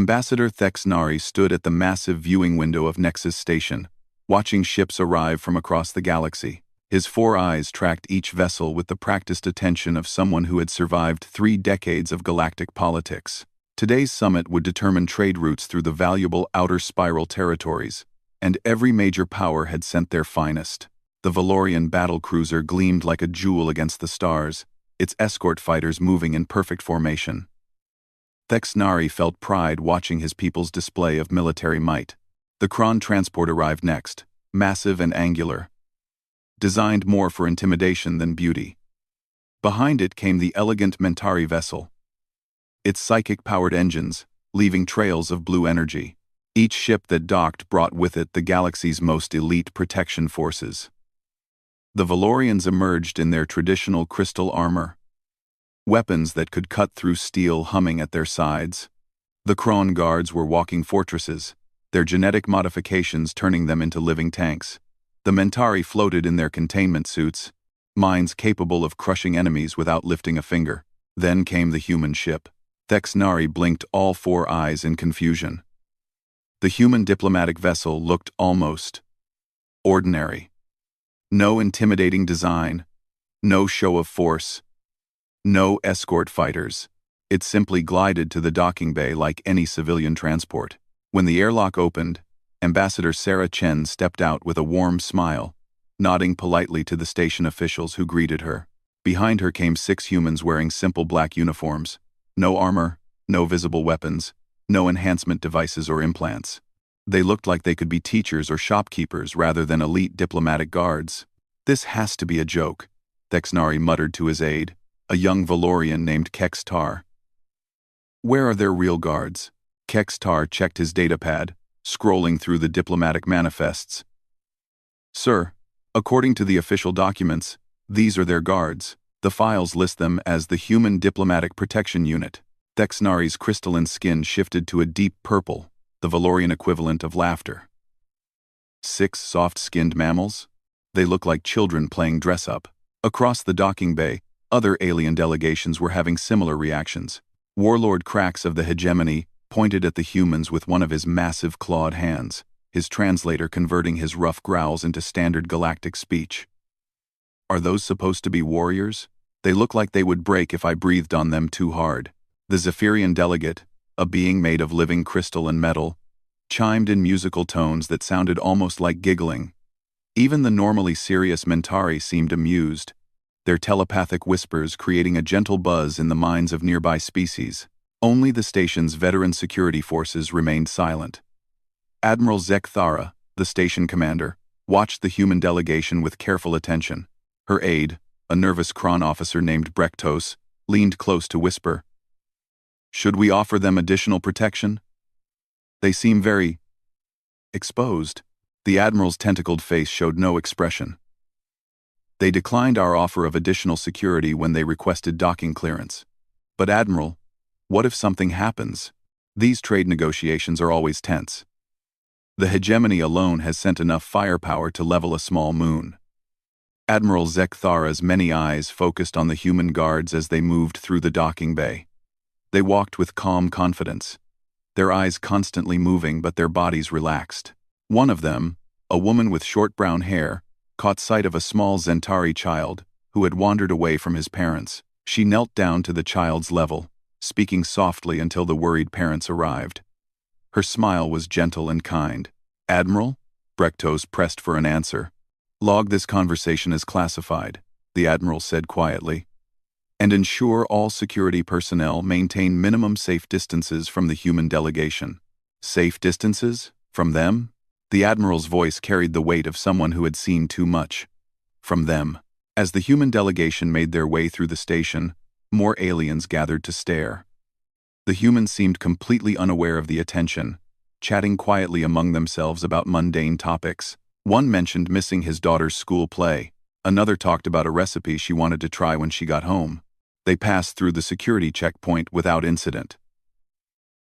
Ambassador Thexnari stood at the massive viewing window of Nexus Station, watching ships arrive from across the galaxy. His 4 eyes tracked each vessel with the practiced attention of someone who had survived 3 decades of galactic politics. Today's summit would determine trade routes through the valuable outer spiral territories, and every major power had sent their finest. The Valorian battlecruiser gleamed like a jewel against the stars, its escort fighters moving in perfect formation. Thexnari felt pride watching his people's display of military might. The Kron transport arrived next, massive and angular, designed more for intimidation than beauty. Behind it came the elegant Mentari vessel, its psychic-powered engines leaving trails of blue energy. Each ship that docked brought with it the galaxy's most elite protection forces. The Valorians emerged in their traditional crystal armor, weapons that could cut through steel humming at their sides. The Kron guards were walking fortresses, their genetic modifications turning them into living tanks. The Mentari floated in their containment suits, minds capable of crushing enemies without lifting a finger. Then came the human ship. Thexnari blinked all 4 eyes in confusion. The human diplomatic vessel looked almost ordinary. No intimidating design, no show of force, no escort fighters. It simply glided to the docking bay like any civilian transport. When the airlock opened, Ambassador Sarah Chen stepped out with a warm smile, nodding politely to the station officials who greeted her. Behind her came 6 humans wearing simple black uniforms. No armor, no visible weapons, no enhancement devices or implants. They looked like they could be teachers or shopkeepers rather than elite diplomatic guards. "This has to be a joke," Thexnari muttered to his aide, a young Valorian named Kex Tar. "Where are their real guards?" Kex Tar checked his datapad, scrolling through the diplomatic manifests. "Sir, according to the official documents, these are their guards. The files list them as the Human Diplomatic Protection Unit." Thexnari's crystalline skin shifted to a deep purple, the Valorian equivalent of laughter. 6 soft-skinned mammals? They look like children playing dress-up. Across the docking bay, other alien delegations were having similar reactions. Warlord Krax of the Hegemony pointed at the humans with one of his massive clawed hands, his translator converting his rough growls into standard galactic speech. "Are those supposed to be warriors? They look like they would break if I breathed on them too hard." The Zephyrian delegate, a being made of living crystal and metal, chimed in musical tones that sounded almost like giggling. Even the normally serious Mentari seemed amused, their telepathic whispers creating a gentle buzz in the minds of nearby species. Only the station's veteran security forces remained silent. Admiral Zek Thara, the station commander, watched the human delegation with careful attention. Her aide, a nervous Kron officer named Brektos, leaned close to whisper, "Should we offer them additional protection? They seem very exposed." The Admiral's tentacled face showed no expression. "They declined our offer of additional security when they requested docking clearance. But Admiral, what if something happens? These trade negotiations are always tense. The hegemony alone has sent enough firepower to level a small moon." Admiral Zek Thara's many eyes focused on the human guards as they moved through the docking bay. They walked with calm confidence, their eyes constantly moving but their bodies relaxed. One of them, a woman with short brown hair, caught sight of a small Zentari child who had wandered away from his parents. She knelt down to the child's level, speaking softly until the worried parents arrived. Her smile was gentle and kind. "Admiral?" Brektos pressed for an answer. "Log this conversation as classified," the Admiral said quietly, "and ensure all security personnel maintain minimum safe distances from the human delegation." "Safe distances? From them?" The Admiral's voice carried the weight of someone who had seen too much. "From them." As the human delegation made their way through the station, more aliens gathered to stare. The humans seemed completely unaware of the attention, chatting quietly among themselves about mundane topics. One mentioned missing his daughter's school play. Another talked about a recipe she wanted to try when she got home. They passed through the security checkpoint without incident.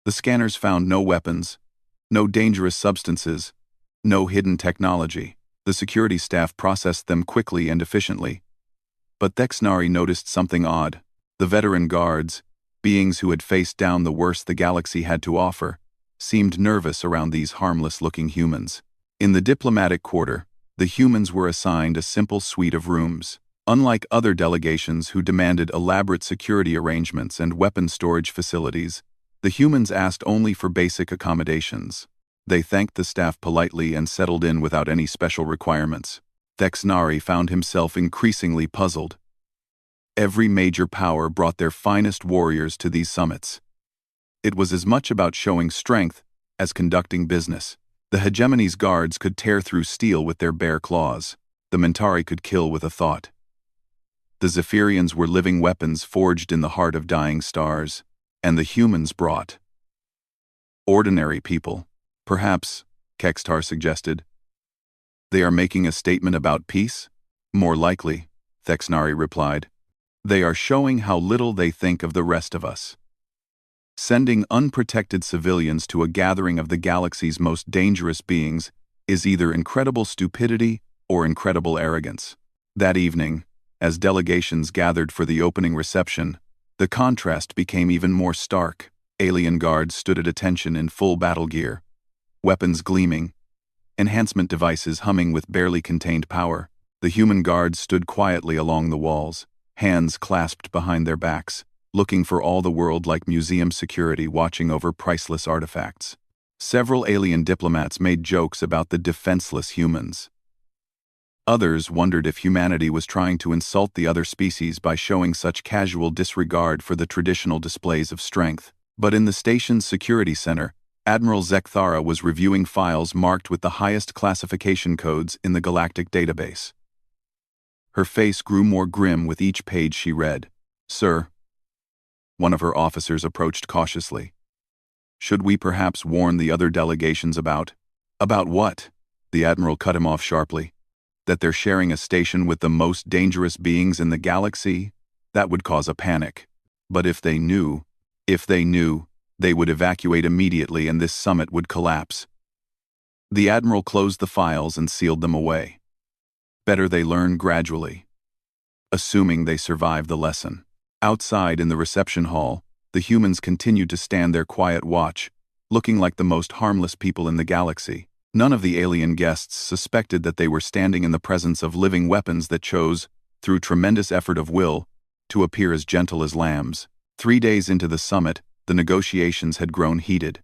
The scanners found no weapons, no dangerous substances, no hidden technology. The security staff processed them quickly and efficiently. But Thexnari noticed something odd. The veteran guards, beings who had faced down the worst the galaxy had to offer, seemed nervous around these harmless-looking humans. In the diplomatic quarter, the humans were assigned a simple suite of rooms. Unlike other delegations who demanded elaborate security arrangements and weapon storage facilities, the humans asked only for basic accommodations. They thanked the staff politely and settled in without any special requirements. Thexnari found himself increasingly puzzled. Every major power brought their finest warriors to these summits. It was as much about showing strength as conducting business. The hegemony's guards could tear through steel with their bare claws. The Mentari could kill with a thought. The Zephyrians were living weapons forged in the heart of dying stars, and the humans brought ordinary people. Perhaps, Kextar suggested. They are making a statement about peace? More likely, Thexnari replied. They are showing how little they think of the rest of us. Sending unprotected civilians to a gathering of the galaxy's most dangerous beings is either incredible stupidity or incredible arrogance. That evening, as delegations gathered for the opening reception, the contrast became even more stark. Alien guards stood at attention in full battle gear, weapons gleaming, enhancement devices humming with barely contained power. The human guards stood quietly along the walls, hands clasped behind their backs, looking for all the world like museum security watching over priceless artifacts. Several alien diplomats made jokes about the defenseless humans. Others wondered if humanity was trying to insult the other species by showing such casual disregard for the traditional displays of strength. But in the station's security center, Admiral Zekthara was reviewing files marked with the highest classification codes in the galactic database. Her face grew more grim with each page she read. "Sir," one of her officers approached cautiously. "Should we perhaps warn the other delegations about?" "About what?" The Admiral cut him off sharply. "That they're sharing a station with the most dangerous beings in the galaxy? That would cause a panic. But if they knew, they would evacuate immediately and this summit would collapse." The Admiral closed the files and sealed them away. Better they learn gradually, assuming they survive the lesson. Outside in the reception hall, the humans continued to stand their quiet watch, looking like the most harmless people in the galaxy. None of the alien guests suspected that they were standing in the presence of living weapons that chose, through tremendous effort of will, to appear as gentle as lambs. 3 days into the summit, the negotiations had grown heated.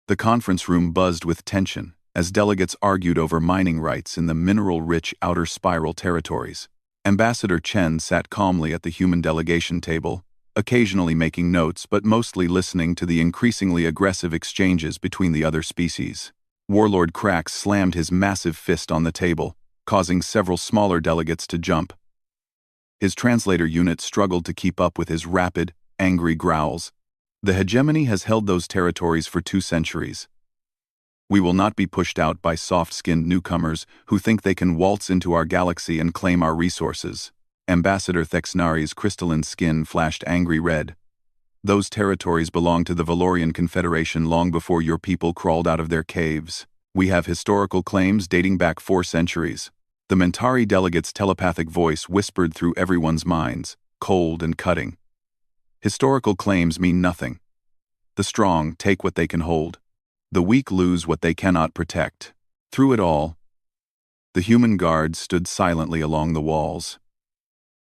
The conference room buzzed with tension as delegates argued over mining rights in the mineral-rich outer spiral territories. Ambassador Chen sat calmly at the human delegation table, occasionally making notes but mostly listening to the increasingly aggressive exchanges between the other species. Warlord Krax slammed his massive fist on the table, causing several smaller delegates to jump. His translator unit struggled to keep up with his rapid, angry growls. The hegemony has held those territories for 2 centuries. We will not be pushed out by soft-skinned newcomers who think they can waltz into our galaxy and claim our resources. Ambassador Thexnari's crystalline skin flashed angry red. Those territories belonged to the Valorian Confederation long before your people crawled out of their caves. We have historical claims dating back 4 centuries. The Mentari delegate's telepathic voice whispered through everyone's minds, cold and cutting. Historical claims mean nothing. The strong take what they can hold. The weak lose what they cannot protect. Through it all, the human guards stood silently along the walls.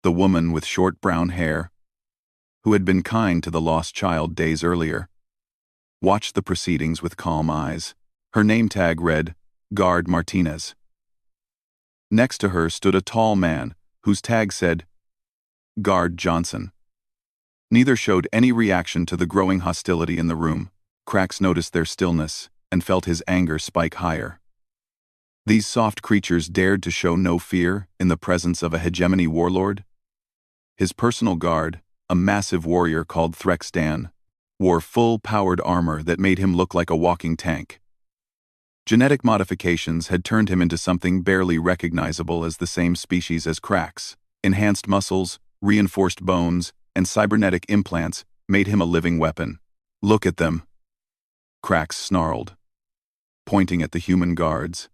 The woman with short brown hair, who had been kind to the lost child days earlier, watched the proceedings with calm eyes. Her name tag read, Guard Martinez. Next to her stood a tall man, whose tag said, Guard Johnson. Neither showed any reaction to the growing hostility in the room. Krax noticed their stillness and felt his anger spike higher. These soft creatures dared to show no fear in the presence of a hegemony warlord. His personal guard, a massive warrior called Threx Dan, wore full-powered armor that made him look like a walking tank. Genetic modifications had turned him into something barely recognizable as the same species as Krax. Enhanced muscles, reinforced bones, and cybernetic implants made him a living weapon. Look at them, Krax snarled, pointing at the human guards,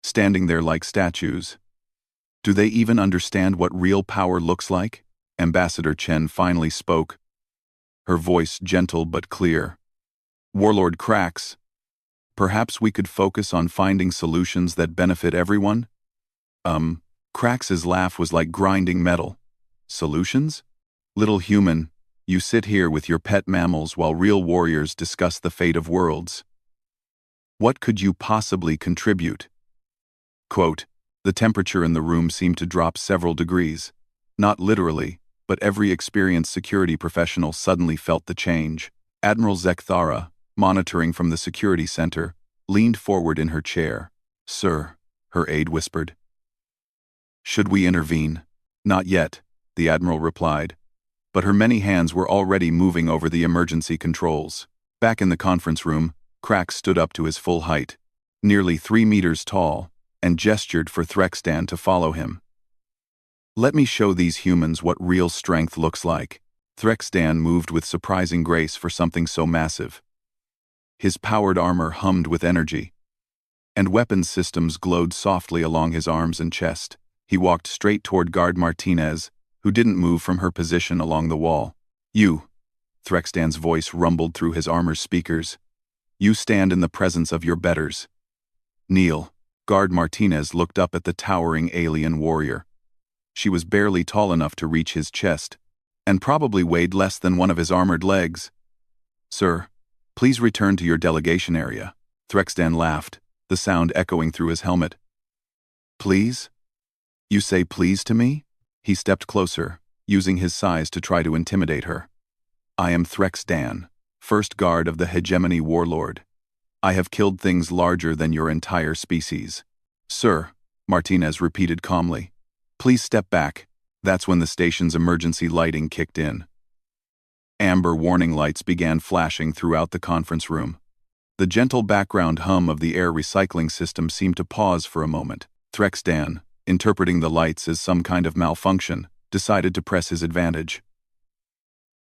standing there like statues. Do they even understand what real power looks like? Ambassador Chen finally spoke. her voice gentle but clear. "Warlord Krax, perhaps we could focus on finding solutions that benefit everyone?" Krax's laugh was like grinding metal. "Solutions? Little human, you sit here with your pet mammals while real warriors discuss the fate of worlds. What could you possibly contribute?" Quote, the temperature in the room seemed to drop several degrees. Not literally, but every experienced security professional suddenly felt the change. Admiral Zekthara, monitoring from the security center, leaned forward in her chair. "Sir," her aide whispered. "Should we intervene?" "Not yet," the admiral replied, but her many hands were already moving over the emergency controls. Back in the conference room, Krax stood up to his full height, nearly 3 meters tall, and gestured for Thrextan to follow him. "Let me show these humans what real strength looks like." Thrextan moved with surprising grace for something so massive. His powered armor hummed with energy, and weapons systems glowed softly along his arms and chest. He walked straight toward Guard Martinez, who didn't move from her position along the wall. "You," Thrextan's voice rumbled through his armor's speakers, "you stand in the presence of your betters. Kneel." Guard Martinez looked up at the towering alien warrior. She was barely tall enough to reach his chest, and probably weighed less than one of his armored legs. "Sir, please return to your delegation area." Thrextan laughed, the sound echoing through his helmet. "Please? You say please to me?" He stepped closer, using his size to try to intimidate her. "I am Thrextan, first guard of the Hegemony Warlord. I have killed things larger than your entire species." "Sir," Martinez repeated calmly, "please step back." That's when the station's emergency lighting kicked in. Amber warning lights began flashing throughout the conference room. The gentle background hum of the air recycling system seemed to pause for a moment. Thrextan, interpreting the lights as some kind of malfunction, decided to press his advantage.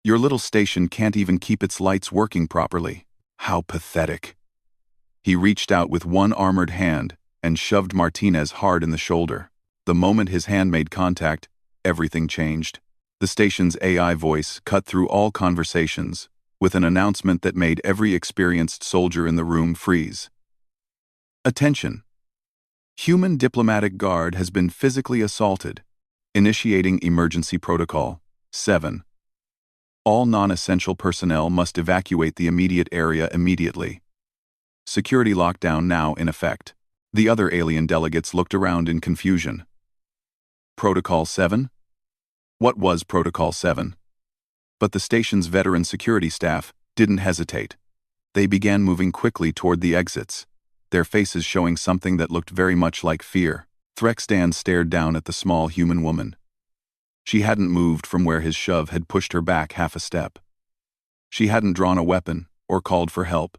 "Your little station can't even keep its lights working properly. How pathetic." He reached out with one armored hand and shoved Martinez hard in the shoulder. The moment his hand made contact, everything changed. The station's AI voice cut through all conversations, with an announcement that made every experienced soldier in the room freeze. "Attention! Human diplomatic guard has been physically assaulted. Initiating emergency protocol 7. All non-essential personnel must evacuate the immediate area immediately. Security lockdown now in effect." The other alien delegates looked around in confusion. Protocol 7? What was Protocol 7? But the station's veteran security staff didn't hesitate. They began moving quickly toward the exits, their faces showing something that looked very much like fear. Thrextan stared down at the small human woman. She hadn't moved from where his shove had pushed her back half a step. She hadn't drawn a weapon or called for help.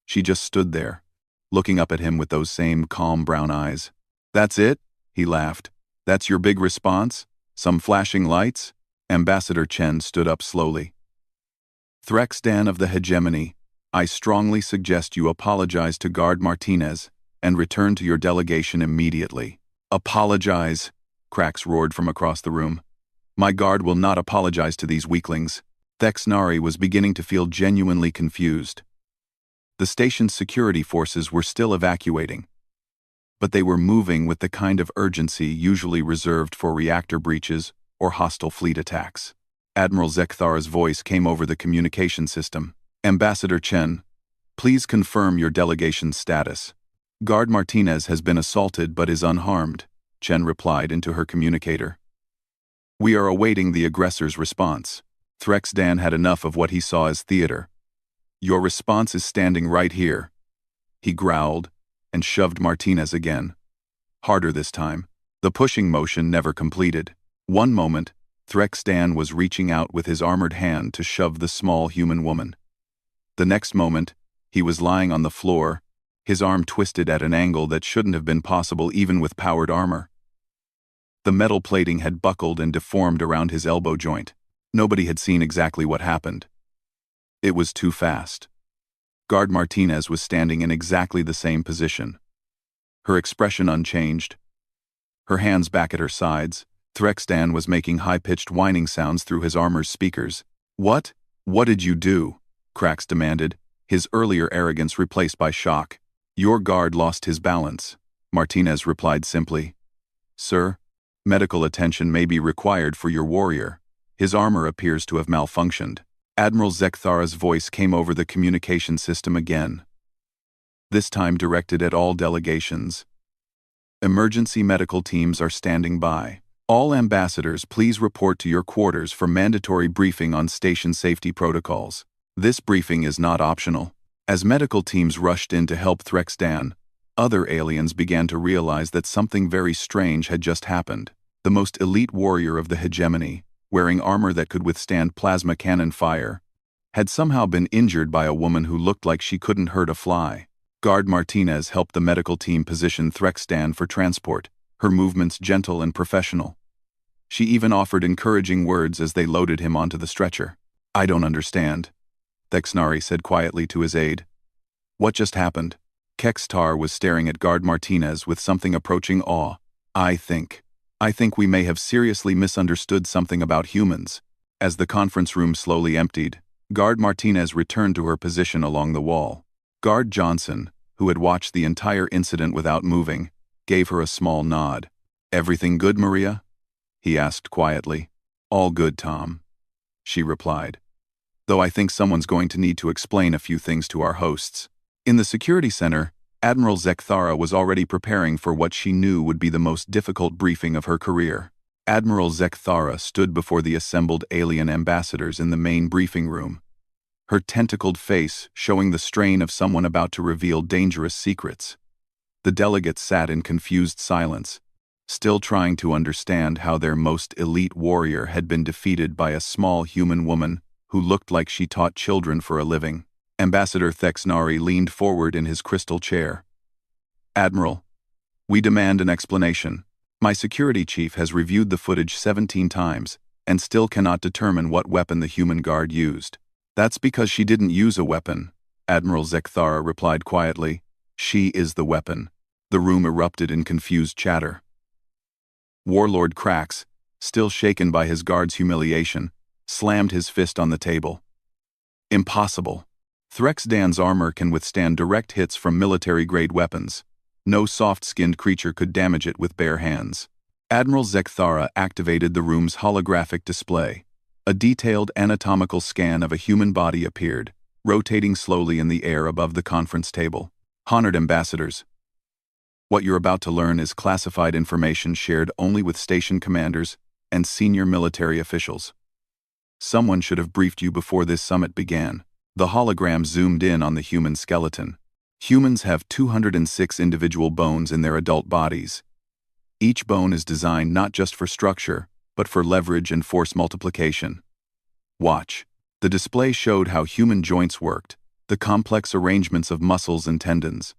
She just stood there, looking up at him with those same calm brown eyes. "That's it?" he laughed. "That's your big response? Some flashing lights?" Ambassador Chen stood up slowly. "Thrextan of the Hegemony, I strongly suggest you apologize to Guard Martinez and return to your delegation immediately." "Apologize?" Krax roared from across the room. "My guard will not apologize to these weaklings." Thexnari was beginning to feel genuinely confused. The station's security forces were still evacuating, but they were moving with the kind of urgency usually reserved for reactor breaches or hostile fleet attacks. Admiral Zekthara's voice came over the communication system. "Ambassador Chen, please confirm your delegation's status." "Guard Martinez has been assaulted but is unharmed," Chen replied into her communicator. "We are awaiting the aggressor's response." Thrextan had enough of what he saw as theater. "Your response is standing right here." He growled and shoved Martinez again. Harder this time. The pushing motion never completed. One moment, Thrextan was reaching out with his armored hand to shove the small human woman. The next moment, he was lying on the floor, his arm twisted at an angle that shouldn't have been possible even with powered armor. The metal plating had buckled and deformed around his elbow joint. Nobody had seen exactly what happened. It was too fast. Guard Martinez was standing in exactly the same position. Her expression unchanged. Her hands back at her sides, Thrextan was making high-pitched whining sounds through his armor's speakers. "What?" "What did you do?" Krax demanded, his earlier arrogance replaced by shock. "Your guard lost his balance," Martinez replied simply. "Sir, medical attention may be required for your warrior. His armor appears to have malfunctioned." Admiral Zekthara's voice came over the communication system again, this time directed at all delegations. "Emergency medical teams are standing by. All ambassadors, please report to your quarters for mandatory briefing on station safety protocols. This briefing is not optional." As medical teams rushed in to help Threxdan, other aliens began to realize that something very strange had just happened. The most elite warrior of the hegemony, wearing armor that could withstand plasma cannon fire, had somehow been injured by a woman who looked like she couldn't hurt a fly. Guard Martinez helped the medical team position Threxdan for transport, her movements gentle and professional. She even offered encouraging words as they loaded him onto the stretcher. "I don't understand," Thexnari said quietly to his aide. "What just happened?" Kextar was staring at Guard Martinez with something approaching awe. I think we may have seriously misunderstood something about humans." As the conference room slowly emptied, Guard Martinez returned to her position along the wall. Guard Johnson, who had watched the entire incident without moving, gave her a small nod. "Everything good, Maria?" he asked quietly. "All good, Tom," she replied. "Though I think someone's going to need to explain a few things to our hosts." In the security center, Admiral Zekthara was already preparing for what she knew would be the most difficult briefing of her career. Admiral Zekthara stood before the assembled alien ambassadors in the main briefing room, her tentacled face showing the strain of someone about to reveal dangerous secrets. The delegates sat in confused silence, still trying to understand how their most elite warrior had been defeated by a small human woman who looked like she taught children for a living. Ambassador Thexnari leaned forward in his crystal chair. "Admiral, we demand an explanation. My security chief has reviewed the footage 17 times and still cannot determine what weapon the human guard used." "That's because she didn't use a weapon," Admiral Zekthara replied quietly. "She is the weapon." The room erupted in confused chatter. Warlord Krax, still shaken by his guard's humiliation, slammed his fist on the table. "Impossible. Threxdan's armor can withstand direct hits from military-grade weapons. No soft-skinned creature could damage it with bare hands." Admiral Zekthara activated the room's holographic display. A detailed anatomical scan of a human body appeared, rotating slowly in the air above the conference table. "Honored ambassadors, what you're about to learn is classified information shared only with station commanders and senior military officials. Someone should have briefed you before this summit began." The hologram zoomed in on the human skeleton. Humans have 206 individual bones in their adult bodies. Each bone is designed not just for structure, but for leverage and force multiplication. "Watch." The display showed how human joints worked, the complex arrangements of muscles and tendons.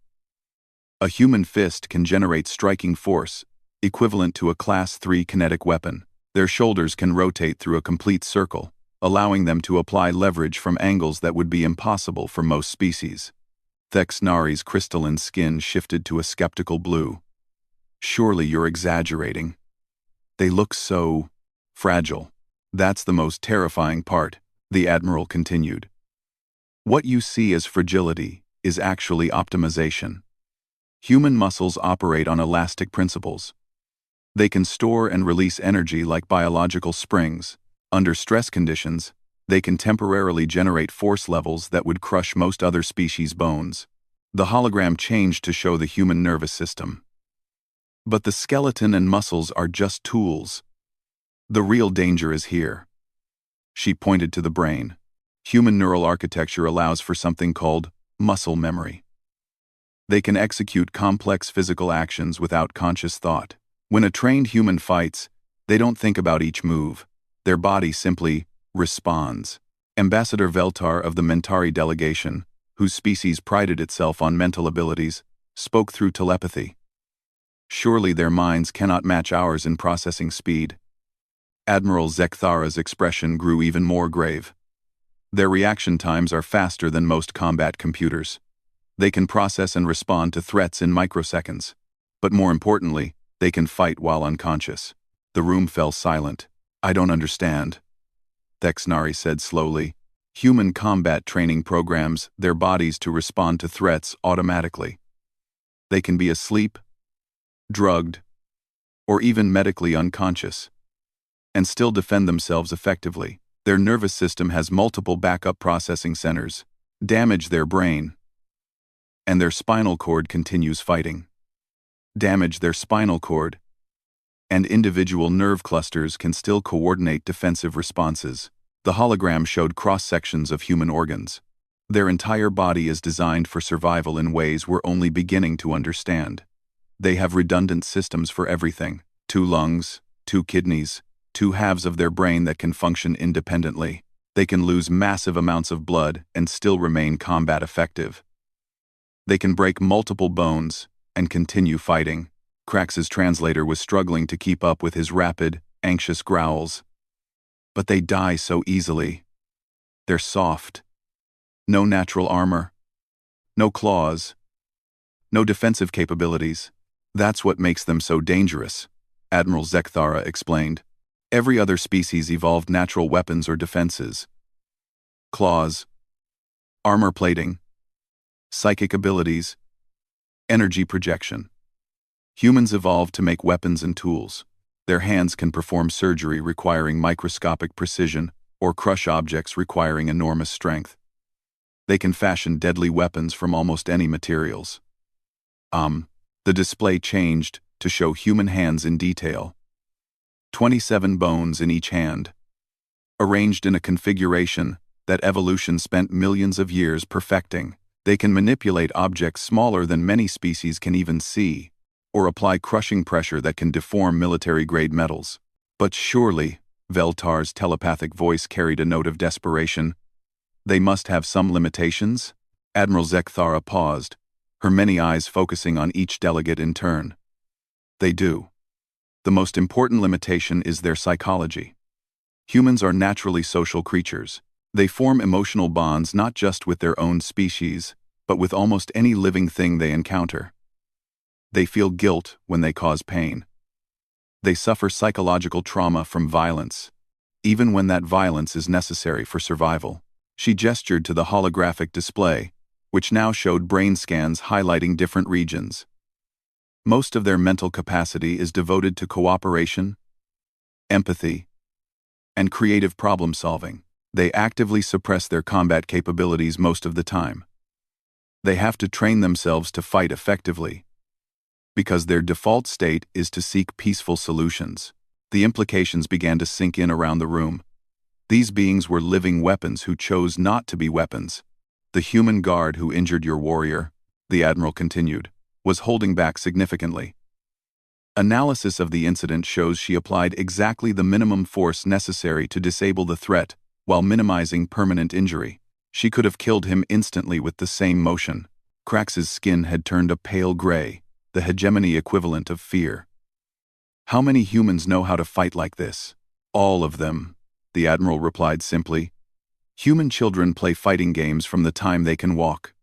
A human fist can generate striking force, equivalent to a Class 3 kinetic weapon. Their shoulders can rotate through a complete circle, allowing them to apply leverage from angles that would be impossible for most species. Thexnari's crystalline skin shifted to a skeptical blue. "Surely you're exaggerating. They look so fragile." "That's the most terrifying part," the Admiral continued. "What you see as fragility is actually optimization. Human muscles operate on elastic principles. They can store and release energy like biological springs. Under stress conditions, they can temporarily generate force levels that would crush most other species' bones." The hologram changed to show the human nervous system. "But the skeleton and muscles are just tools. The real danger is here." She pointed to the brain. Human neural architecture allows for something called muscle memory. They can execute complex physical actions without conscious thought. When a trained human fights, they don't think about each move. Their body simply responds. Ambassador Veltar of the Mentari delegation, whose species prided itself on mental abilities, spoke through telepathy. "Surely their minds cannot match ours in processing speed." Admiral Zekthara's expression grew even more grave. "Their reaction times are faster than most combat computers. They can process and respond to threats in microseconds. But more importantly, they can fight while unconscious." The room fell silent. "I don't understand," Thexnari said slowly. Human combat training programs their bodies to respond to threats automatically. They can be asleep, drugged, or even medically unconscious, and still defend themselves effectively. Their nervous system has multiple backup processing centers, damage their brain, and their spinal cord continues fighting. Damage their spinal cord, and individual nerve clusters can still coordinate defensive responses. The hologram showed cross-sections of human organs. Their entire body is designed for survival in ways we're only beginning to understand. They have redundant systems for everything: 2 lungs, 2 kidneys, 2 halves of their brain that can function independently. They can lose massive amounts of blood and still remain combat effective. They can break multiple bones and continue fighting. Krax's translator was struggling to keep up with his rapid, anxious growls. But they die so easily. They're soft. No natural armor. No claws. No defensive capabilities. That's what makes them so dangerous, Admiral Zekthara explained. Every other species evolved natural weapons or defenses. Claws, armor plating, psychic abilities, energy projection. Humans evolved to make weapons and tools. Their hands can perform surgery requiring microscopic precision or crush objects requiring enormous strength. They can fashion deadly weapons from almost any materials. The display changed to show human hands in detail. 27 bones in each hand, arranged in a configuration that evolution spent millions of years perfecting. They can manipulate objects smaller than many species can even see, or apply crushing pressure that can deform military-grade metals. But surely, Veltar's telepathic voice carried a note of desperation. They must have some limitations? Admiral Zekthara paused, her many eyes focusing on each delegate in turn. They do. The most important limitation is their psychology. Humans are naturally social creatures. They form emotional bonds not just with their own species, but with almost any living thing they encounter. They feel guilt when they cause pain. They suffer psychological trauma from violence, even when that violence is necessary for survival. She gestured to the holographic display, which now showed brain scans highlighting different regions. Most of their mental capacity is devoted to cooperation, empathy, and creative problem-solving. They actively suppress their combat capabilities most of the time. They have to train themselves to fight effectively, because their default state is to seek peaceful solutions. The implications began to sink in around the room. These beings were living weapons who chose not to be weapons. The human guard who injured your warrior, the Admiral continued, was holding back significantly. Analysis of the incident shows she applied exactly the minimum force necessary to disable the threat while minimizing permanent injury. She could have killed him instantly with the same motion. Krax's skin had turned a pale gray, the hegemony equivalent of fear. How many humans know how to fight like this? All of them, the Admiral replied simply. Human children play fighting games from the time they can walk.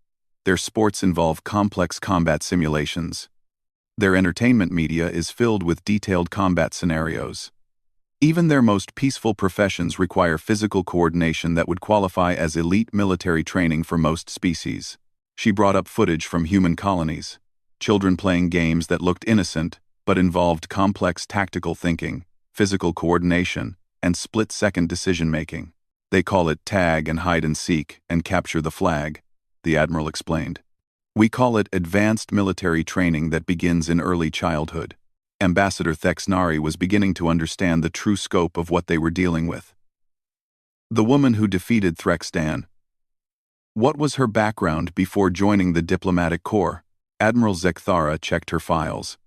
Their sports involve complex combat simulations. Their entertainment media is filled with detailed combat scenarios. Even their most peaceful professions require physical coordination that would qualify as elite military training for most species. She brought up footage from human colonies. Children playing games that looked innocent, but involved complex tactical thinking, physical coordination, and split-second decision-making. They call it tag and hide and seek and capture the flag, the Admiral explained. We call it advanced military training that begins in early childhood. Ambassador Thexnari was beginning to understand the true scope of what they were dealing with. The woman who defeated Thrextan. What was her background before joining the diplomatic corps? Admiral Zekthara checked her files.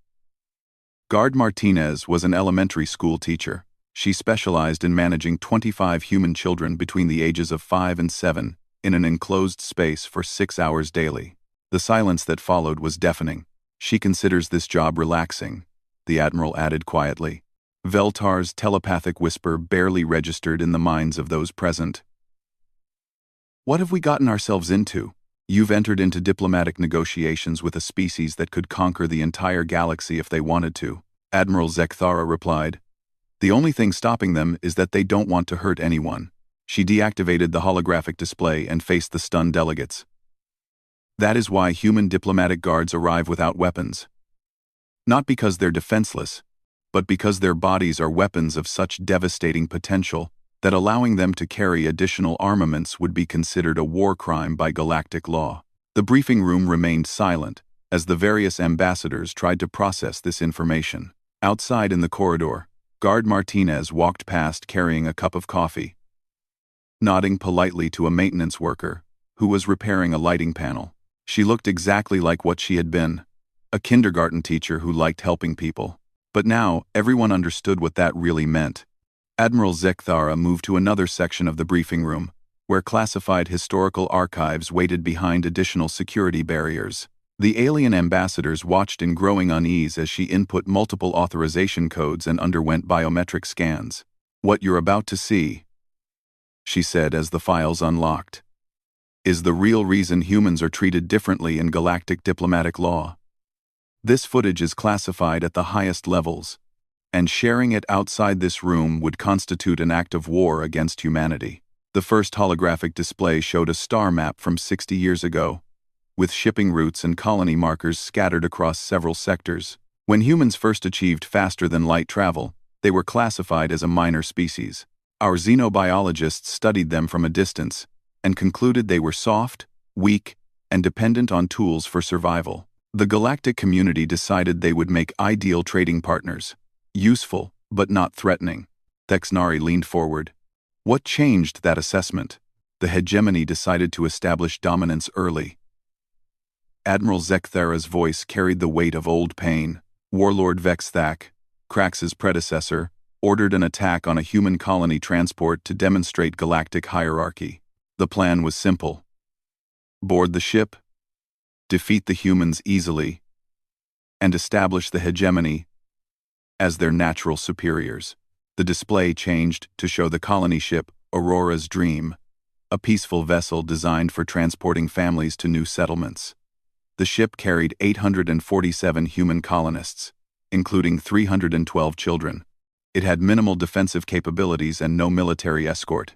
Guard Martinez was an elementary school teacher. She specialized in managing 25 human children between the ages of 5 and 7 in an enclosed space for 6 hours daily. The silence that followed was deafening. She considers this job relaxing, the Admiral added quietly. Veltar's telepathic whisper barely registered in the minds of those present. What have we gotten ourselves into? You've entered into diplomatic negotiations with a species that could conquer the entire galaxy if they wanted to, Admiral Zekthara replied. The only thing stopping them is that they don't want to hurt anyone. She deactivated the holographic display and faced the stunned delegates. That is why human diplomatic guards arrive without weapons. Not because they're defenseless, but because their bodies are weapons of such devastating potential that allowing them to carry additional armaments would be considered a war crime by galactic law. The briefing room remained silent as the various ambassadors tried to process this information. Outside in the corridor, Guard Martinez walked past carrying a cup of coffee, nodding politely to a maintenance worker who was repairing a lighting panel. She looked exactly like what she had been, a kindergarten teacher who liked helping people. But now, everyone understood what that really meant. Admiral Zekthara moved to another section of the briefing room, where classified historical archives waited behind additional security barriers. The alien ambassadors watched in growing unease as she input multiple authorization codes and underwent biometric scans. "What you're about to see," she said as the files unlocked, "is the real reason humans are treated differently in galactic diplomatic law. This footage is classified at the highest levels, and sharing it outside this room would constitute an act of war against humanity." The first holographic display showed a star map from 60 years ago, with shipping routes and colony markers scattered across several sectors. When humans first achieved faster-than-light travel, they were classified as a minor species. Our xenobiologists studied them from a distance and concluded they were soft, weak, and dependent on tools for survival. The galactic community decided they would make ideal trading partners, useful but not threatening. Thexnari leaned forward. What changed that assessment? The hegemony decided to establish dominance early. Admiral Zekthara's voice carried the weight of old pain. Warlord Vexthak, Krax's predecessor, ordered an attack on a human colony transport to demonstrate galactic hierarchy. The plan was simple. Board the ship, defeat the humans easily, and establish the hegemony as their natural superiors. The display changed to show the colony ship Aurora's Dream, a peaceful vessel designed for transporting families to new settlements. The ship carried 847 human colonists, including 312 children. It had minimal defensive capabilities and no military escort.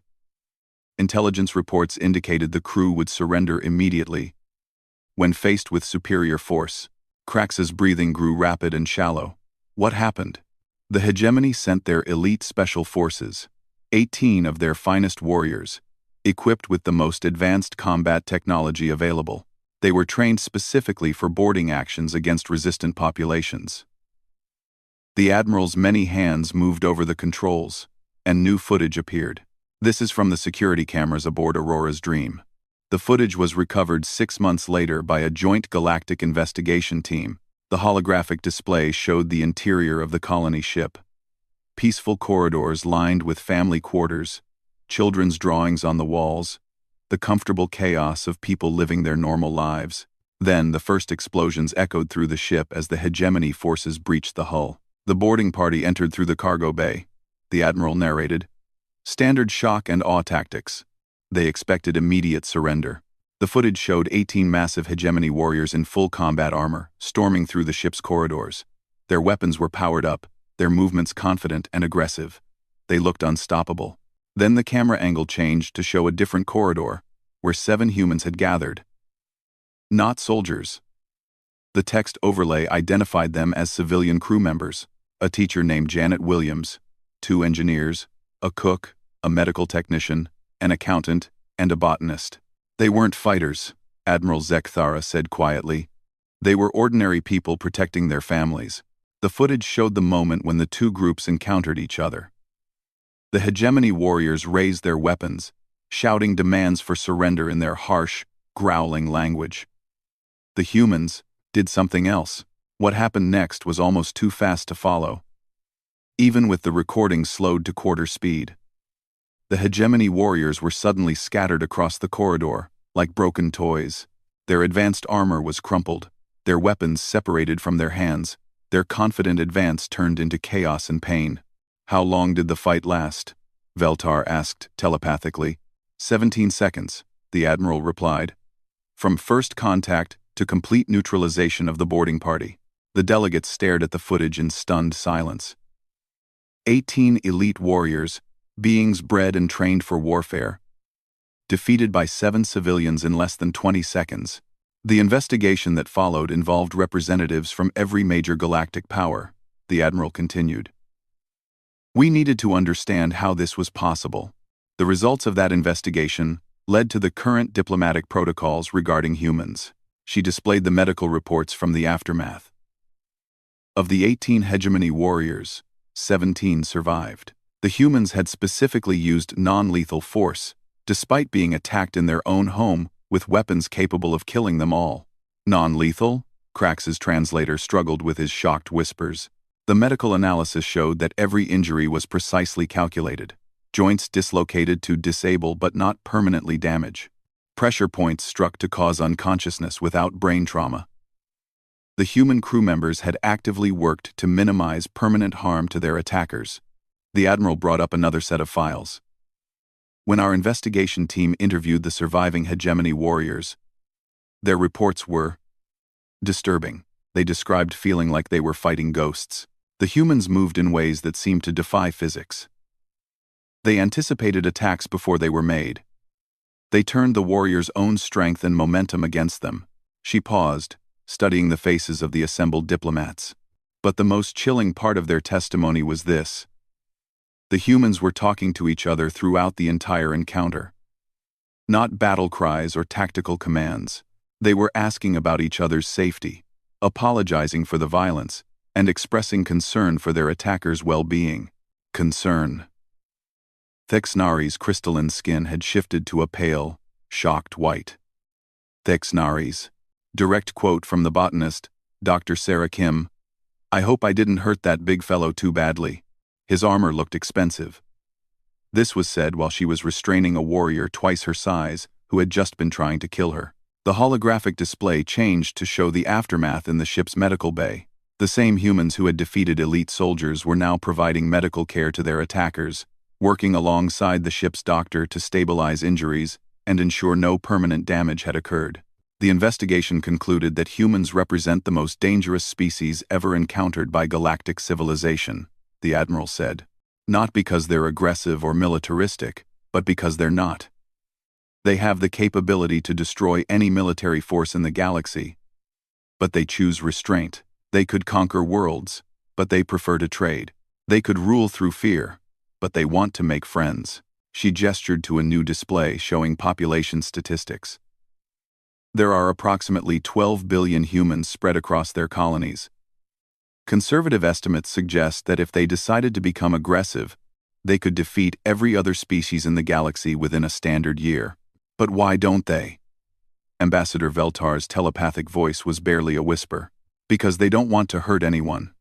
Intelligence reports indicated the crew would surrender immediately. When faced with superior force, Krax's breathing grew rapid and shallow. What happened? The hegemony sent their elite special forces, 18 of their finest warriors, equipped with the most advanced combat technology available. They were trained specifically for boarding actions against resistant populations. The Admiral's many hands moved over the controls, and new footage appeared. This is from the security cameras aboard Aurora's Dream. The footage was recovered 6 months later by a joint galactic investigation team. The holographic display showed the interior of the colony ship. Peaceful corridors lined with family quarters, children's drawings on the walls, the comfortable chaos of people living their normal lives. Then the first explosions echoed through the ship as the hegemony forces breached the hull. The boarding party entered through the cargo bay, the Admiral narrated. Standard shock and awe tactics. They expected immediate surrender. The footage showed 18 massive hegemony warriors in full combat armor, storming through the ship's corridors. Their weapons were powered up, their movements confident and aggressive. They looked unstoppable. Then the camera angle changed to show a different corridor, where 7 humans had gathered. Not soldiers. The text overlay identified them as civilian crew members, a teacher named Janet Williams, 2 engineers, a cook, a medical technician, an accountant, and a botanist. They weren't fighters, Admiral Zekthara said quietly. They were ordinary people protecting their families. The footage showed the moment when the two groups encountered each other. The hegemony warriors raised their weapons, shouting demands for surrender in their harsh, growling language. The humans did something else. What happened next was almost too fast to follow. Even with the recording slowed to quarter speed. The hegemony warriors were suddenly scattered across the corridor, like broken toys. Their advanced armor was crumpled, their weapons separated from their hands, their confident advance turned into chaos and pain. How long did the fight last? Veltar asked telepathically. 17 seconds, the Admiral replied. From first contact to complete neutralization of the boarding party. The delegates stared at the footage in stunned silence. 18 elite warriors, beings bred and trained for warfare, defeated by 7 civilians in less than 20 seconds. The investigation that followed involved representatives from every major galactic power, the Admiral continued. We needed to understand how this was possible. The results of that investigation led to the current diplomatic protocols regarding humans. She displayed the medical reports from the aftermath. Of the 18 hegemony warriors, 17 survived. The humans had specifically used non-lethal force, despite being attacked in their own home with weapons capable of killing them all. Non-lethal? Crax's translator struggled with his shocked whispers. The medical analysis showed that every injury was precisely calculated. Joints dislocated to disable but not permanently damage. Pressure points struck to cause unconsciousness without brain trauma. The human crew members had actively worked to minimize permanent harm to their attackers. The Admiral brought up another set of files. When our investigation team interviewed the surviving hegemony warriors, their reports were disturbing. They described feeling like they were fighting ghosts. The humans moved in ways that seemed to defy physics. They anticipated attacks before they were made. They turned the warriors' own strength and momentum against them. She paused, studying the faces of the assembled diplomats. But the most chilling part of their testimony was this. The humans were talking to each other throughout the entire encounter. Not battle cries or tactical commands. They were asking about each other's safety, apologizing for the violence, and expressing concern for their attackers' well-being. Concern. Thexnari's crystalline skin had shifted to a pale, shocked white. Thexnari's. Direct quote from the botanist, Dr. Sarah Kim. I hope I didn't hurt that big fellow too badly. His armor looked expensive. This was said while she was restraining a warrior twice her size who had just been trying to kill her. The holographic display changed to show the aftermath in the ship's medical bay. The same humans who had defeated elite soldiers were now providing medical care to their attackers, working alongside the ship's doctor to stabilize injuries and ensure no permanent damage had occurred. The investigation concluded that humans represent the most dangerous species ever encountered by galactic civilization, the Admiral said. Not because they're aggressive or militaristic, but because they're not. They have the capability to destroy any military force in the galaxy, but they choose restraint. They could conquer worlds, but they prefer to trade. They could rule through fear, but they want to make friends. She gestured to a new display showing population statistics. There are approximately 12 billion humans spread across their colonies. Conservative estimates suggest that if they decided to become aggressive, they could defeat every other species in the galaxy within a standard year. But why don't they? Ambassador Veltar's telepathic voice was barely a whisper. Because they don't want to hurt anyone.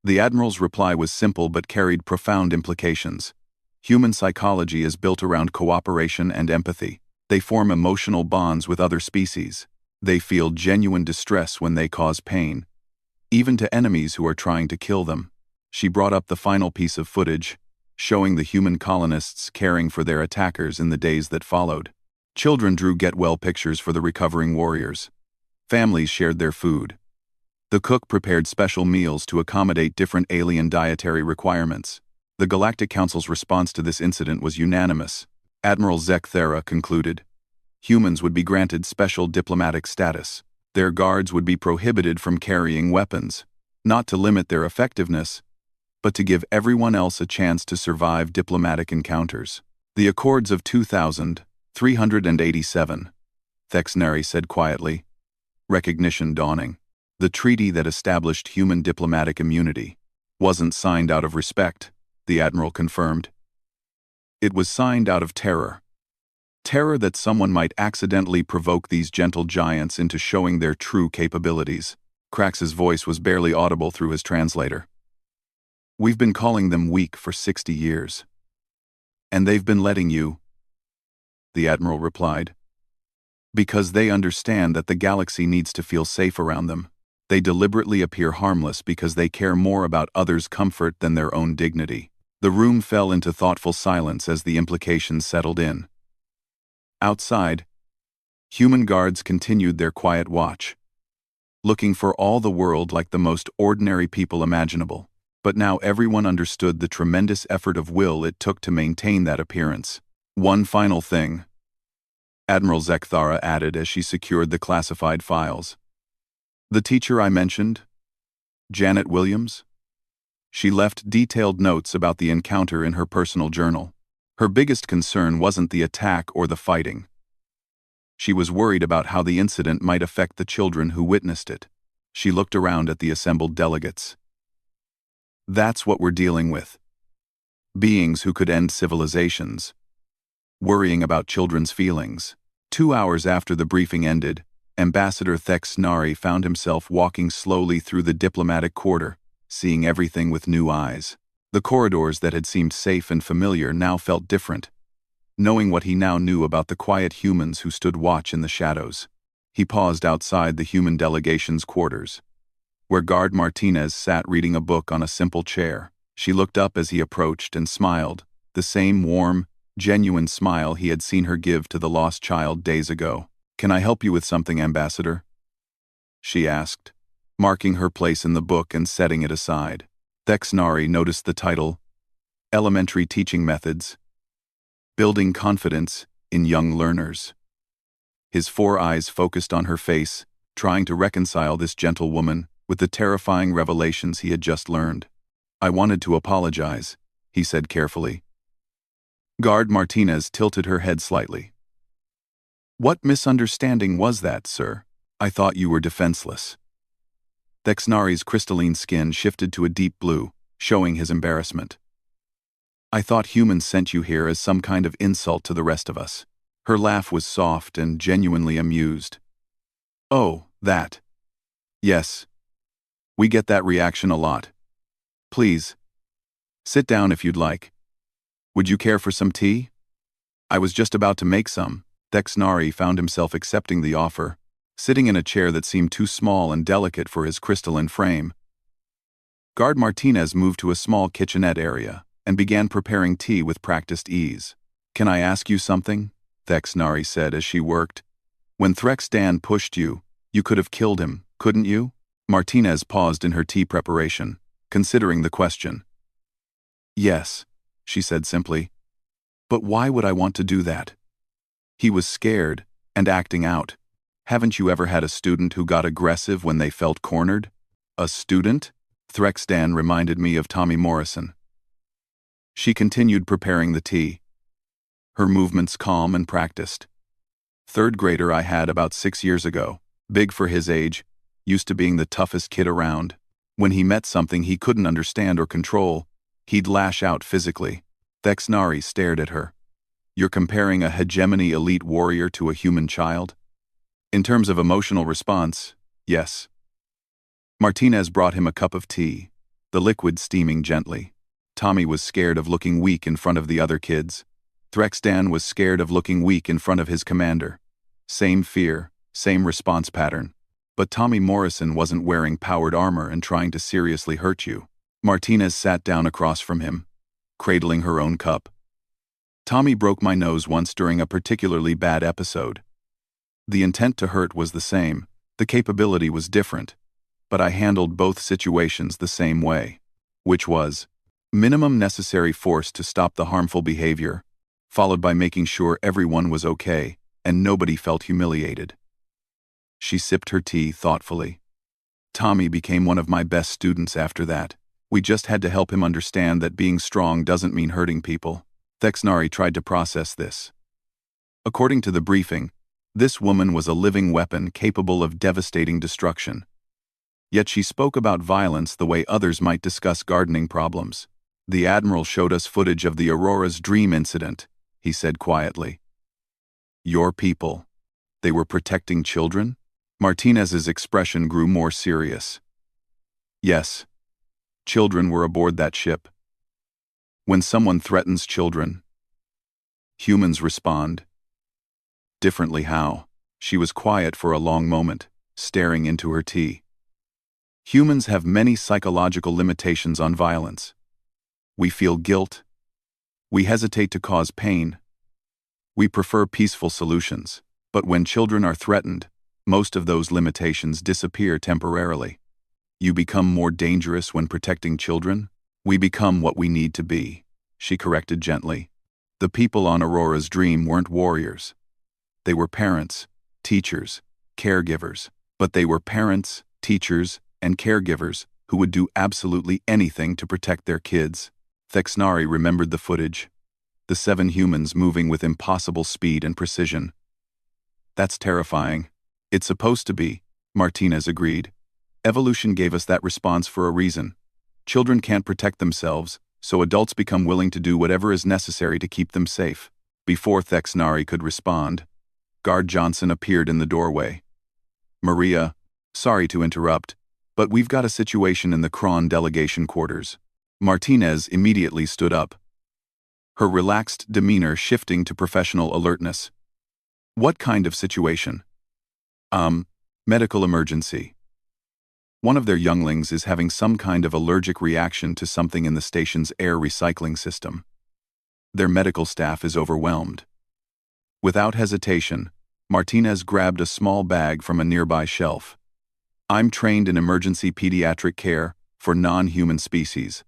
The Admiral's reply was simple but carried profound implications. Human psychology is built around cooperation and empathy. They form emotional bonds with other species. They feel genuine distress when they cause pain, even to enemies who are trying to kill them. She brought up the final piece of footage, showing the human colonists caring for their attackers in the days that followed. Children drew get-well pictures for the recovering warriors. Families shared their food. The cook prepared special meals to accommodate different alien dietary requirements. The Galactic Council's response to this incident was unanimous. Admiral Zek Thera concluded. Humans would be granted special diplomatic status. Their guards would be prohibited from carrying weapons, not to limit their effectiveness, but to give everyone else a chance to survive diplomatic encounters. The Accords of 2387, Thexnari said quietly. Recognition dawning. The treaty that established human diplomatic immunity wasn't signed out of respect, the Admiral confirmed. It was signed out of terror. Terror that someone might accidentally provoke these gentle giants into showing their true capabilities. Crax's voice was barely audible through his translator. We've been calling them weak for 60 years. And they've been letting you, the Admiral replied. Because they understand that the galaxy needs to feel safe around them. They deliberately appear harmless because they care more about others' comfort than their own dignity. The room fell into thoughtful silence as the implications settled in. Outside, human guards continued their quiet watch, looking for all the world like the most ordinary people imaginable. but now everyone understood the tremendous effort of will it took to maintain that appearance. One final thing, Admiral Zekthara added as she secured the classified files. The teacher I mentioned, Janet Williams? She left detailed notes about the encounter in her personal journal. Her biggest concern wasn't the attack or the fighting. She was worried about how the incident might affect the children who witnessed it. She looked around at the assembled delegates. That's what we're dealing with. Beings who could end civilizations. Worrying about children's feelings. 2 hours after the briefing ended, Ambassador Thexnari found himself walking slowly through the diplomatic quarter, seeing everything with new eyes. The corridors that had seemed safe and familiar now felt different. Knowing what he now knew about the quiet humans who stood watch in the shadows, he paused outside the human delegation's quarters, where Guard Martinez sat reading a book on a simple chair. She looked up as he approached and smiled, the same warm, genuine smile he had seen her give to the lost child days ago. "Can I help you with something, Ambassador?" she asked, marking her place in the book and setting it aside. Thexnari noticed the title, Elementary Teaching Methods, Building Confidence in Young Learners. His 4 eyes focused on her face, trying to reconcile this gentle woman with the terrifying revelations he had just learned. "I wanted to apologize," he said carefully. Guard Martinez tilted her head slightly. "What misunderstanding was that, sir? I thought you were defenseless." Thexnari's crystalline skin shifted to a deep blue, showing his embarrassment. "I thought humans sent you here as some kind of insult to the rest of us." Her laugh was soft and genuinely amused. "Oh, that. Yes. We get that reaction a lot. Please, sit down if you'd like. Would you care for some tea?" "I was just about to make some." Thexnari found himself accepting the offer, sitting in a chair that seemed too small and delicate for his crystalline frame. Guard Martinez moved to a small kitchenette area and began preparing tea with practiced ease. "Can I ask you something?" Thexnari said as she worked. "When Threxdan pushed you, you could have killed him, couldn't you?" Martinez paused in her tea preparation, considering the question. "Yes," she said simply. "But why would I want to do that?" He was scared and acting out. "Haven't you ever had a student who got aggressive when they felt cornered?" "A student?" Threxdan reminded me of Tommy Morrison. She continued preparing the tea, her movements calm and practiced. "Third grader I had about 6 years ago, big for his age, used to being the toughest kid around. When he met something he couldn't understand or control, he'd lash out physically." Thexnari stared at her. "You're comparing a hegemony elite warrior to a human child?" "In terms of emotional response, yes." Martinez brought him a cup of tea, the liquid steaming gently. Tommy was scared of looking weak in front of the other kids. Threxdan was scared of looking weak in front of his commander. Same fear, same response pattern. But Tommy Morrison wasn't wearing powered armor and trying to seriously hurt you. Martinez sat down across from him, cradling her own cup. "Tommy broke my nose once during a particularly bad episode. The intent to hurt was the same, the capability was different, but I handled both situations the same way, which was minimum necessary force to stop the harmful behavior, followed by making sure everyone was okay and nobody felt humiliated." She sipped her tea thoughtfully. "Tommy became one of my best students after that. We just had to help him understand that being strong doesn't mean hurting people." Thexnari tried to process this. According to the briefing, this woman was a living weapon capable of devastating destruction. Yet she spoke about violence the way others might discuss gardening problems. "The Admiral showed us footage of the Aurora's dream incident," he said quietly. "Your people, they were protecting children?" Martinez's expression grew more serious. "Yes. Children were aboard that ship. When someone threatens children, humans respond. Differently how?" She was quiet for a long moment, staring into her tea. "Humans have many psychological limitations on violence. We feel guilt. We hesitate to cause pain. We prefer peaceful solutions. But when children are threatened, most of those limitations disappear temporarily. You become more dangerous when protecting children? We become what we need to be, she corrected gently. The people on Aurora's dream weren't warriors. They were parents, teachers, caregivers. But they were parents, teachers, and caregivers who would do absolutely anything to protect their kids. Thexnari remembered the footage. The 7 humans moving with impossible speed and precision. That's terrifying. It's supposed to be, Martinez agreed. Evolution gave us that response for a reason. Children can't protect themselves, so adults become willing to do whatever is necessary to keep them safe. Before Thexnari could respond, Guard Johnson appeared in the doorway. Maria, sorry to interrupt, but we've got a situation in the Kron delegation quarters. Martinez immediately stood up, her relaxed demeanor shifting to professional alertness. What kind of situation? Medical emergency. One of their younglings is having some kind of allergic reaction to something in the station's air recycling system. Their medical staff is overwhelmed. Without hesitation, Martinez grabbed a small bag from a nearby shelf. I'm trained in emergency pediatric care for non-human species.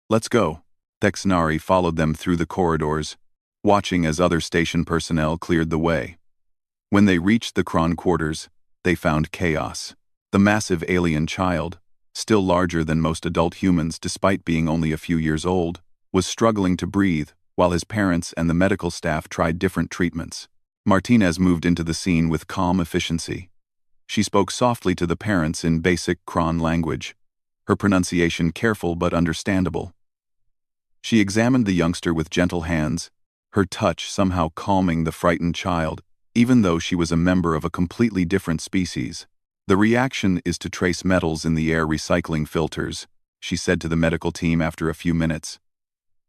Let's go. Thexnari followed them through the corridors, watching as other station personnel cleared the way. When they reached the Kron quarters, they found chaos. The massive alien child, still larger than most adult humans despite being only a few years old, was struggling to breathe while his parents and the medical staff tried different treatments. Martinez moved into the scene with calm efficiency. She spoke softly to the parents in basic Kron language, her pronunciation careful but understandable. She examined the youngster with gentle hands, her touch somehow calming the frightened child, even though she was a member of a completely different species. The reaction is to trace metals in the air recycling filters, she said to the medical team after a few minutes.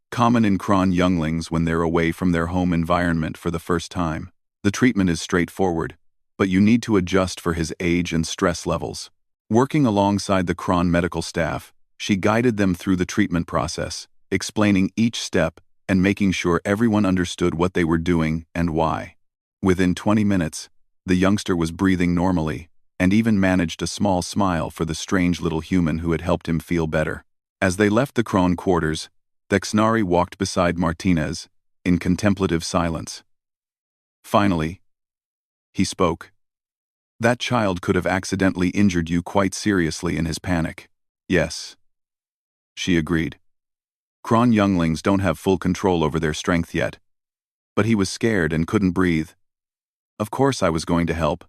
Common in Kron younglings when they're away from their home environment for the first time. The treatment is straightforward, but you need to adjust for his age and stress levels. Working alongside the Kron medical staff, she guided them through the treatment process, explaining each step and making sure everyone understood what they were doing and why. Within 20 minutes, the youngster was breathing normally and even managed a small smile for the strange little human who had helped him feel better. As they left the Kron quarters, Thexnari walked beside Martinez in contemplative silence. Finally, he spoke. That child could have accidentally injured you quite seriously in his panic. Yes, she agreed. Kron younglings don't have full control over their strength yet. But he was scared and couldn't breathe. Of course I was going to help.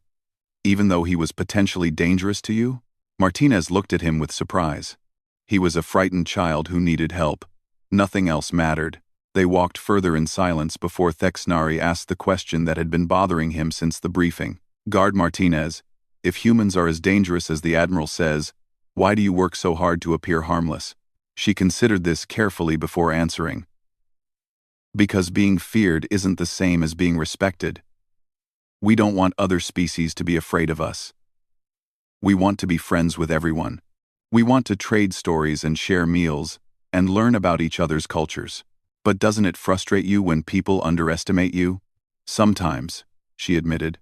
Even though he was potentially dangerous to you? Martinez looked at him with surprise. He was a frightened child who needed help. Nothing else mattered. They walked further in silence before Thexnari asked the question that had been bothering him since the briefing. Guard Martinez, if humans are as dangerous as the Admiral says, why do you work so hard to appear harmless? She considered this carefully before answering. Because being feared isn't the same as being respected. We don't want other species to be afraid of us. We want to be friends with everyone. We want to trade stories and share meals and learn about each other's cultures. But doesn't it frustrate you when people underestimate you? Sometimes, she admitted.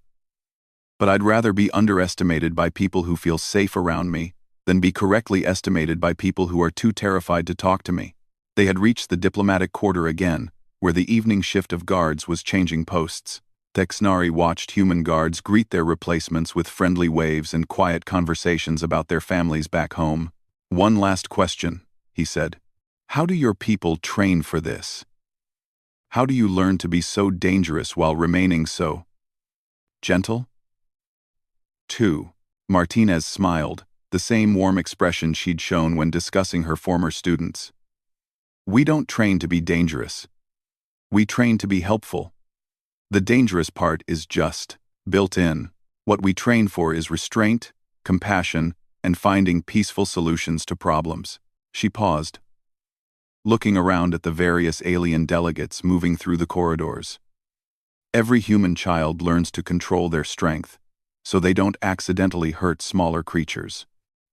But I'd rather be underestimated by people who feel safe around me than be correctly estimated by people who are too terrified to talk to me. They had reached the diplomatic quarter again, where the evening shift of guards was changing posts. Thexnari watched human guards greet their replacements with friendly waves and quiet conversations about their families back home. One last question, he said. How do your people train for this? How do you learn to be so dangerous while remaining so gentle? 2. Martinez smiled, the same warm expression she'd shown when discussing her former students. We don't train to be dangerous. We train to be helpful. The dangerous part is just built in. What we train for is restraint, compassion, and finding peaceful solutions to problems. She paused, looking around at the various alien delegates moving through the corridors. Every human child learns to control their strength, so they don't accidentally hurt smaller creatures.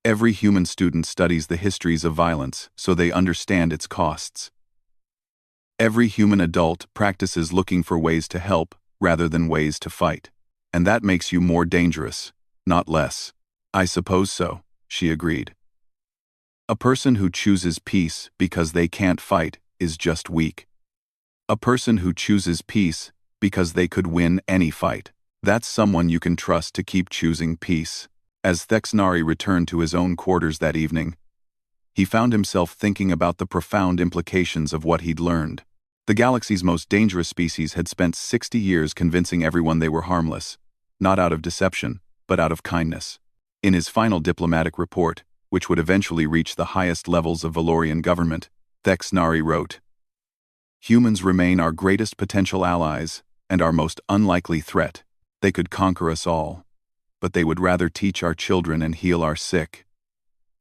Every human student studies the histories of violence, so they understand its costs. Every human adult practices looking for ways to help rather than ways to fight. And that makes you more dangerous, not less. I suppose so, she agreed. A person who chooses peace because they can't fight is just weak. A person who chooses peace because they could win any fight, that's someone you can trust to keep choosing peace. As Thexnari returned to his own quarters that evening, he found himself thinking about the profound implications of what he'd learned. The galaxy's most dangerous species had spent 60 years convincing everyone they were harmless, not out of deception, but out of kindness. In his final diplomatic report, which would eventually reach the highest levels of Valorian government, Thexnari wrote, "Humans remain our greatest potential allies and our most unlikely threat. They could conquer us all, but they would rather teach our children and heal our sick.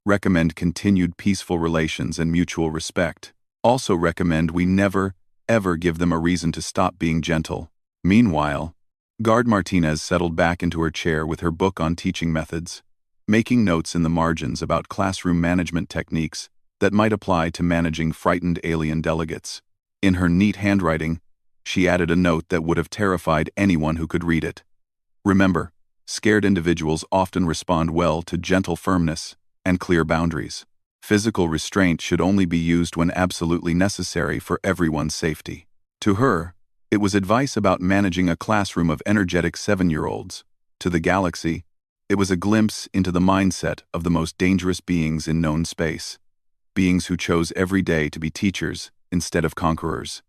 Recommend continued peaceful relations and mutual respect. Also recommend we never, ever give them a reason to stop being gentle." Meanwhile, Guard Martinez settled back into her chair with her book on teaching methods, making notes in the margins about classroom management techniques that might apply to managing frightened alien delegates. In her neat handwriting, she added a note that would have terrified anyone who could read it. "Remember, scared individuals often respond well to gentle firmness and clear boundaries. Physical restraint should only be used when absolutely necessary for everyone's safety." To her, it was advice about managing a classroom of energetic 7-year-olds. To the galaxy, it was a glimpse into the mindset of the most dangerous beings in known space. Beings who chose every day to be teachers instead of conquerors.